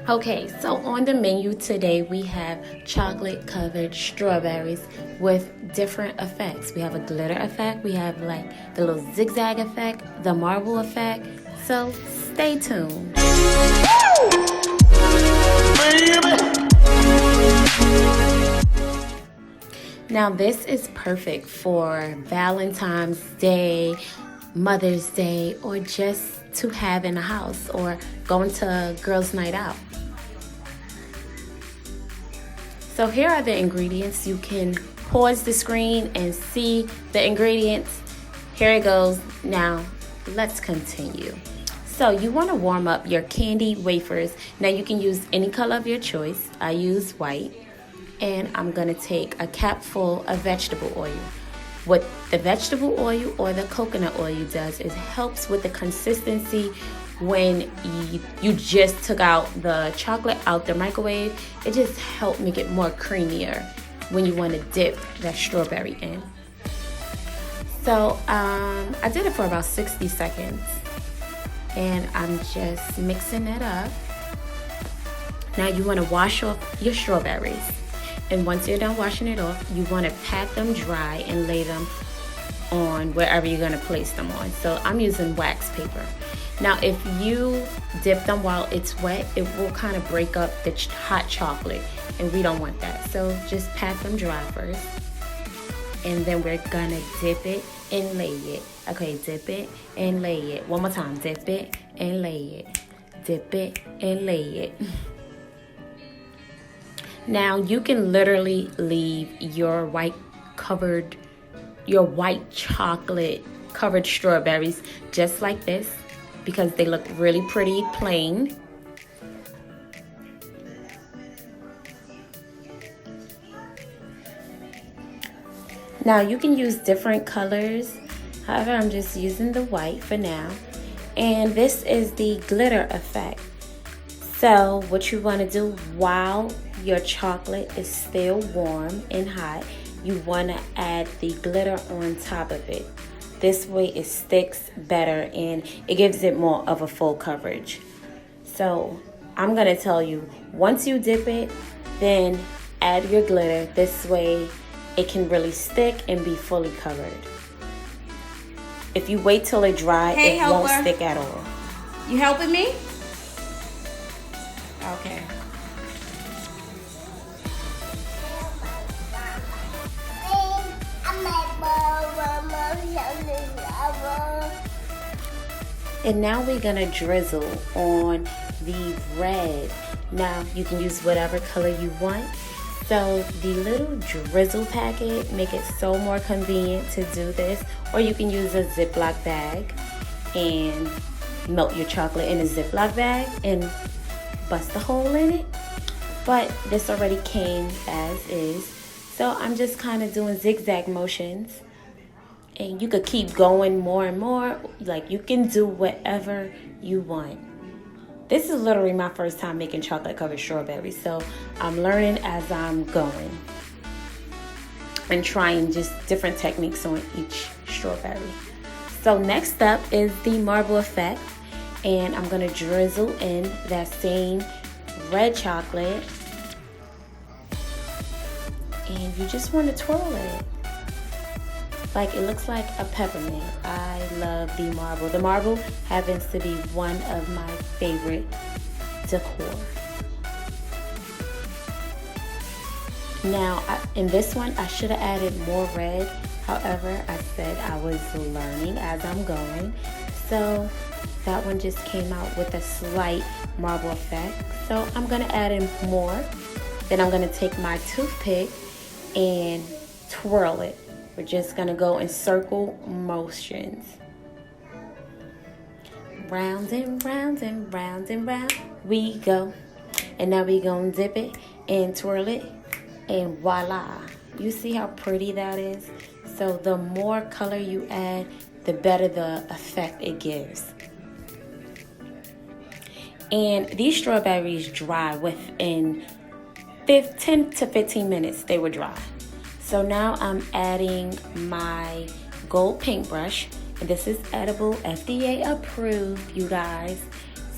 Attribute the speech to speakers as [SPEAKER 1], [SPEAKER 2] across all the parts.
[SPEAKER 1] Okay, so on the menu today we have chocolate covered strawberries with different effects. We have a glitter effect, we have like the little zigzag effect, the marble effect. So stay tuned. Now this is perfect for Valentine's Day, Mother's Day, or just to have in the house or going to girls' night out. So here are the ingredients. You can pause the screen and see the ingredients. Here it goes. Now let's continue. So you want to warm up your candy wafers. Now you can use any color of your choice. I use white. And I'm gonna take a cap full of vegetable oil. What the vegetable oil or the coconut oil does is helps with the consistency when you just took out the chocolate out the microwave. It just helped make it more creamier when you want to dip that strawberry in. So I did it for about 60 seconds and I'm just mixing it up. Now you want to wash off your strawberries. And once you're done washing it off, you want to pat them dry and lay them on wherever you're going to place them on. So I'm using wax paper. Now if you dip them while it's wet, it will kind of break up the hot chocolate, and we don't want that. So just pat them dry first. And then we're going to dip it and lay it. Okay, dip it and lay it. One more time, dip it and lay it. Dip it and lay it. Now you can literally leave your white chocolate covered strawberries just like this because they look really pretty plain. Now you can use different colors. However, I'm just using the white for now. And this is the glitter effect. So what you want to do while your chocolate is still warm and hot, you want to add the glitter on top of it. This way it sticks better and it gives it more of a full coverage. So I'm going to tell you, once you dip it, then add your glitter. This way it can really stick and be fully covered. If you wait till it dries, it won't stick at all.
[SPEAKER 2] You helping me? Okay.
[SPEAKER 1] And now we're gonna drizzle on the red. Now you can use whatever color you want. So the little drizzle packet make it so more convenient to do this. Or you can use a Ziploc bag and melt your chocolate in a Ziploc bag and bust a hole in it. But this already came as is. So I'm just kind of doing zigzag motions. And you could keep going more and more. Like you can do whatever you want. This is literally my first time making chocolate covered strawberries. So I'm learning as I'm going. And trying just different techniques on each strawberry. So next up is the marble effect. And I'm going to drizzle in that same red chocolate. And you just want to twirl it. Like it looks like a peppermint. I love the marble. The marble happens to be one of my favorite decor. Now, in this one, I should have added more red. However, I said I was learning as I'm going. So that one just came out with a slight marble effect. So I'm gonna add in more. Then I'm gonna take my toothpick and twirl it. We're just gonna go in circle motions. Round and round and round and round we go. And now we gonna dip it and twirl it, and voila. You see how pretty that is? So the more color you add, the better the effect it gives. And these strawberries dry within 10 to 15 minutes, they were dry. So now I'm adding my gold paintbrush. And this is edible, FDA approved, you guys.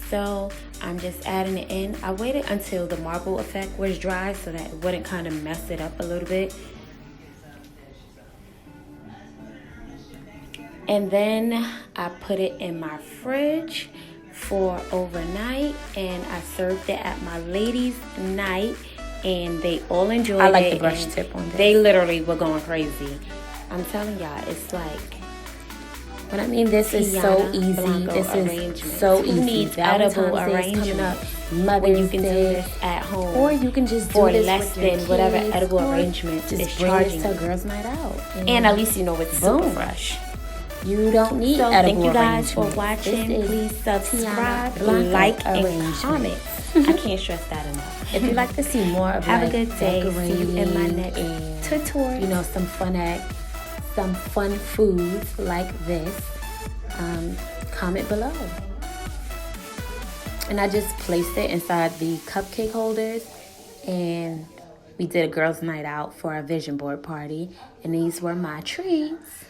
[SPEAKER 1] So I'm just adding it in. I waited until the marble effect was dry so that it wouldn't kind of mess it up a little bit. And then I put it in my fridge for overnight, and I served it at my ladies' night, and they all enjoyed it.
[SPEAKER 2] I like the brush tip on this.
[SPEAKER 1] They literally were going crazy. I'm telling y'all, it's like,
[SPEAKER 2] but I mean, this is so easy. This is so easy.
[SPEAKER 1] Who needs edible arrangement when you can do this at home?
[SPEAKER 2] Or you can just
[SPEAKER 1] for
[SPEAKER 2] do this
[SPEAKER 1] less
[SPEAKER 2] with your
[SPEAKER 1] than whatever
[SPEAKER 2] kids,
[SPEAKER 1] edible
[SPEAKER 2] or
[SPEAKER 1] arrangement
[SPEAKER 2] just
[SPEAKER 1] is
[SPEAKER 2] bring
[SPEAKER 1] charging.
[SPEAKER 2] this to a girls' night out.
[SPEAKER 1] And at least you know it's super fresh.
[SPEAKER 2] You don't need
[SPEAKER 1] so
[SPEAKER 2] edible
[SPEAKER 1] thank you guys for
[SPEAKER 2] arrangement.
[SPEAKER 1] watching. Please subscribe,
[SPEAKER 2] Blanco
[SPEAKER 1] like, and
[SPEAKER 2] arrangement.
[SPEAKER 1] comment. I can't stress that enough.
[SPEAKER 2] If you'd like to see more of
[SPEAKER 1] have
[SPEAKER 2] like
[SPEAKER 1] a good day. See you in my
[SPEAKER 2] decorating
[SPEAKER 1] next
[SPEAKER 2] and,
[SPEAKER 1] tutorial.
[SPEAKER 2] you know, some fun foods like this, comment below. And I just placed it inside the cupcake holders, and we did a girls' night out for our vision board party, and these were my treats.